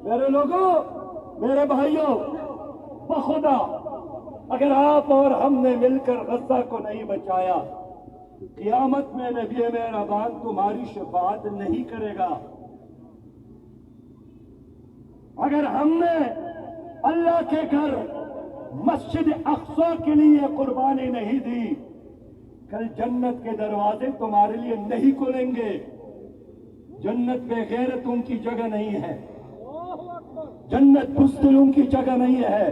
میرے لوگوں، میرے بھائیوں، بخدا اگر آپ اور ہم نے مل کر غزہ کو نہیں بچایا، قیامت میں نبی مہربان تمہاری شفاعت نہیں کرے گا۔ اگر ہم نے اللہ کے گھر مسجد اقصی کے لیے قربانی نہیں دی، کل جنت کے دروازے تمہارے لیے نہیں کھلیں گے۔ جنت بے غیرتوں کی جگہ نہیں ہے، جنت بزدلوں کی جگہ نہیں ہے،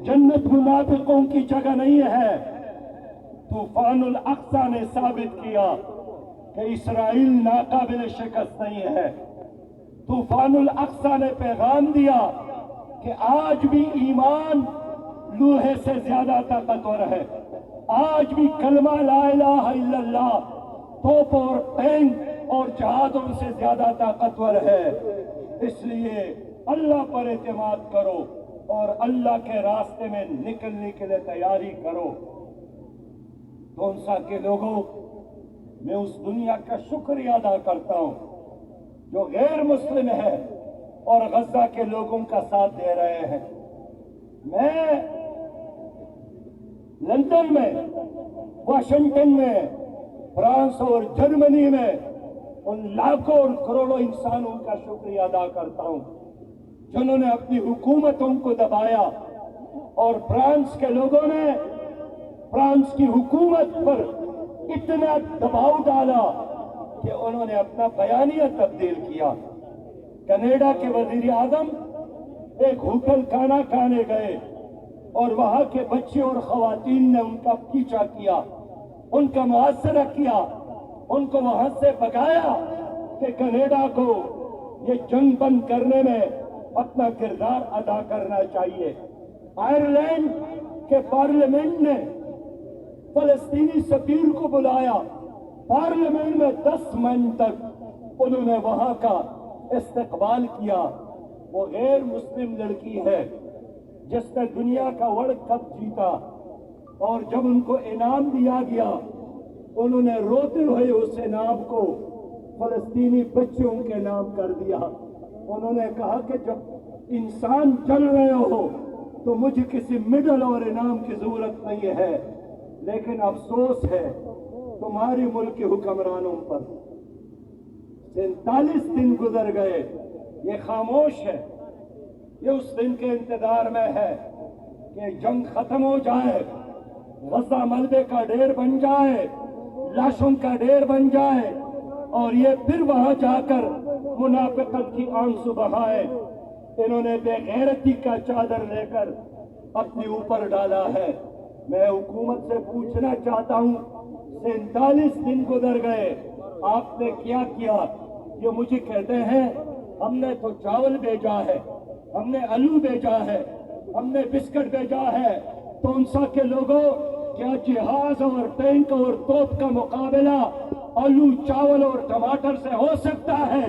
جنت منافقوں کی جگہ نہیں ہے۔ طوفان الاقصی نے ثابت کیا کہ اسرائیل ناقابل شکست نہیں ہے۔ طوفان الاقصی نے پیغام دیا کہ آج بھی ایمان لوہے سے زیادہ طاقتور ہے، آج بھی کلمہ لا الہ الا اللہ توپ اور ٹینک اور جہازوں سے زیادہ طاقتور ہے۔ اس لیے اللہ پر اعتماد کرو اور اللہ کے راستے میں نکلنے کے لیے تیاری کرو۔ تونسا کے لوگوں، میں اس دنیا کا شکریہ ادا کرتا ہوں جو غیر مسلم ہے اور غزہ کے لوگوں کا ساتھ دے رہے ہیں۔ میں لندن میں، واشنگٹن میں، فرانس اور جرمنی میں ان لاکھوں اور کروڑوں انسانوں کا شکریہ ادا کرتا ہوں جنہوں نے اپنی حکومتوں کو دبایا، اور فرانس کے لوگوں نے فرانس کی حکومت پر اتنا دباؤ ڈالا کہ انہوں نے اپنا بیانیہ تبدیل کیا۔ کینیڈا کے وزیر اعظم ایک ہوٹل کھانا کھانے گئے اور وہاں کے بچے اور خواتین نے ان کا پیچھا کیا، ان کا محاصرہ کیا، ان کو وہاں سے بھگایا کہ کینیڈا کو یہ جنگ بند کرنے میں اپنا کردار ادا کرنا چاہیے۔ آئرلینڈ کے پارلیمنٹ نے فلسطینی سفیر کو بلایا، پارلیمنٹ میں 10 منٹ تک انہوں نے وہاں کا استقبال کیا۔ وہ غیر مسلم لڑکی ہے جس نے دنیا کا ورلڈ کپ جیتا، اور جب ان کو انعام دیا گیا انہوں نے روتے ہوئے اس انعام کو فلسطینی بچوں کے نام کر دیا۔ انہوں نے کہا کہ جب انسان جل رہے ہو تو مجھے کسی میڈل اور انعام کی ضرورت نہیں ہے، لیکن افسوس ہے تمہاری ملک کے حکمرانوں پر۔ 47 دن گزر گئے، یہ خاموش ہے، یہ اس دن کے انتظار میں ہے کہ جنگ ختم ہو جائے، غزہ ملبے کا ڈھیر بن جائے، لاشوں کا ڈھیر بن جائے، اور یہ پھر وہاں جا کر منافقت کی آنسو بہائے۔ انہوں نے بے غیرتی کا چادر لے کر اپنے اوپر ڈالا ہے۔ میں حکومت سے پوچھنا چاہتا ہوں، 47 دن گزر گئے، آپ نے کیا کیا؟ یہ مجھے کہتے ہیں ہم نے تو چاول بھیجا ہے، ہم نے آلو بھیجا ہے، ہم نے بسکٹ بھیجا ہے۔ تونسا کے لوگوں، کیا جہاز اور ٹینک اور توپ کا مقابلہ آلو، چاول اور ٹماٹر سے ہو سکتا ہے؟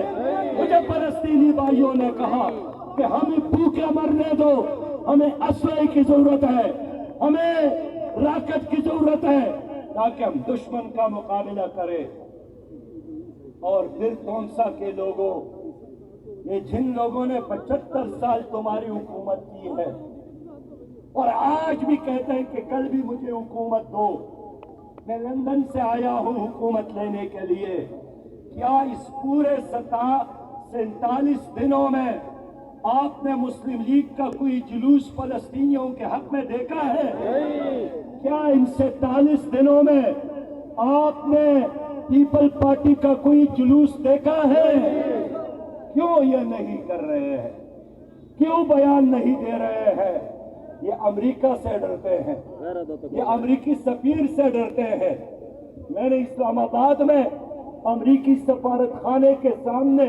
مجھے فلسطینی بھائیوں نے کہا کہ ہمیں بھوکے مرنے دو، ہمیں اسلحے کی ضرورت ہے، ہمیں راکٹ کی ضرورت ہے تاکہ ہم دشمن کا مقابلہ کریں۔ اور پھر تونسا کے لوگوں، یہ جن لوگوں نے 75 سال تمہاری حکومت کی ہے اور آج بھی کہتے ہیں کہ کل بھی مجھے حکومت دو، میں لندن سے آیا ہوں حکومت لینے کے لیے، کیا اس پورے 47 دنوں میں آپ نے مسلم لیگ کا کوئی جلوس فلسطینیوں کے حق میں دیکھا ہے؟ کیا ان 47 دنوں میں آپ نے پیپل پارٹی کا کوئی جلوس دیکھا ہے؟ کیوں یہ نہیں کر رہے ہیں؟ کیوں بیان نہیں دے رہے ہیں؟ یہ امریکہ سے ڈرتے ہیں، یہ امریکی سفیر سے ڈرتے ہیں۔ میں نے اسلام آباد میں امریکی سفارت خانے کے سامنے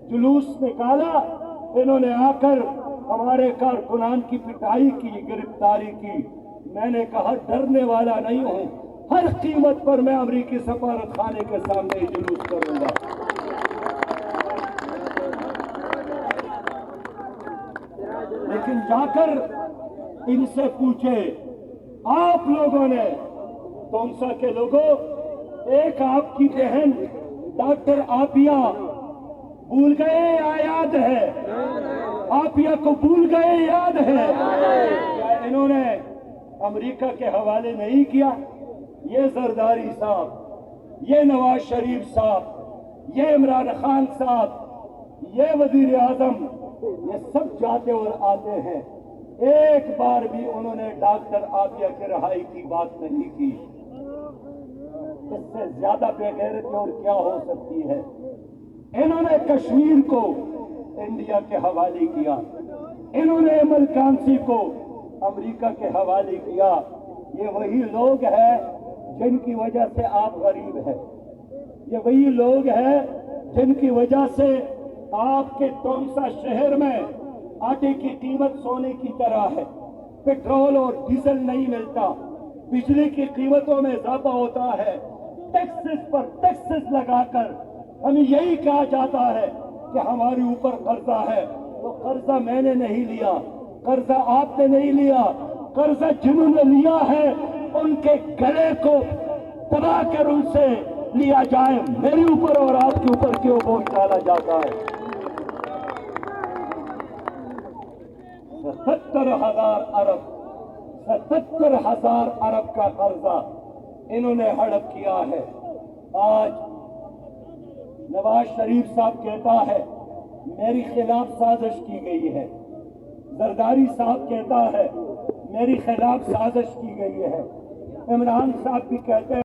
جلوس نکالا، انہوں نے آ کر ہمارے کارکنان کی پٹائی کی، گرفتاری کی۔ میں نے کہا ڈرنے والا نہیں ہوں، ہر قیمت پر میں امریکی سفارت خانے کے سامنے جلوس کروں گا۔ لیکن جا کر ان سے پوچھے، آپ لوگوں نے، تونسا کے لوگوں، ایک آپ کی بہن ڈاکٹر آبیہ بھول گئے یا یاد ہے؟ آپیا کو بھول گئے یاد ہے؟ کیا انہوں نے امریکہ کے حوالے نہیں کیا؟ یہ زرداری صاحب، یہ نواز شریف صاحب، یہ عمران خان صاحب، یہ وزیر اعظم، یہ سب جاتے اور آتے ہیں، ایک بار بھی انہوں نے ڈاکٹر عافیہ کی رہائی کی بات نہیں کی۔ اس سے زیادہ بے غیرتی اور کیا ہو سکتی ہے؟ انہوں نے کشمیر کو انڈیا کے حوالے کیا، انہوں نے ملکانسی کو امریکہ کے حوالے کیا۔ یہ وہی لوگ ہیں جن کی وجہ سے آپ غریب ہیں، یہ وہی لوگ ہیں جن کی وجہ سے آپ کے تونسا شہر میں آٹے کی قیمت سونے کی طرح ہے، پیٹرول اور ڈیزل نہیں ملتا، بجلی کی قیمتوں میں اضافہ ہوتا ہے، ٹیکسز پر ٹیکسز لگا کر ہمیں یہی کہا جاتا ہے کہ ہمارے اوپر قرضہ ہے۔ تو قرضہ میں نے نہیں لیا، قرضہ آپ نے نہیں لیا، قرضہ جنہوں نے لیا ہے ان کے گلے کو دبا کر ان سے لیا جائے، میرے اوپر اور آپ کے اوپر کیوں بوجھ ڈالا جاتا ہے؟ 77,000 ارب کا قرضہ انہوں نے ہڑپ کیا ہے۔ آج نواز شریف صاحب کہتا ہے میری خلاف سازش کی گئی ہے، زرداری صاحب کہتا ہے میری خلاف سازش کی گئی ہے، عمران صاحب بھی کہتے ہیں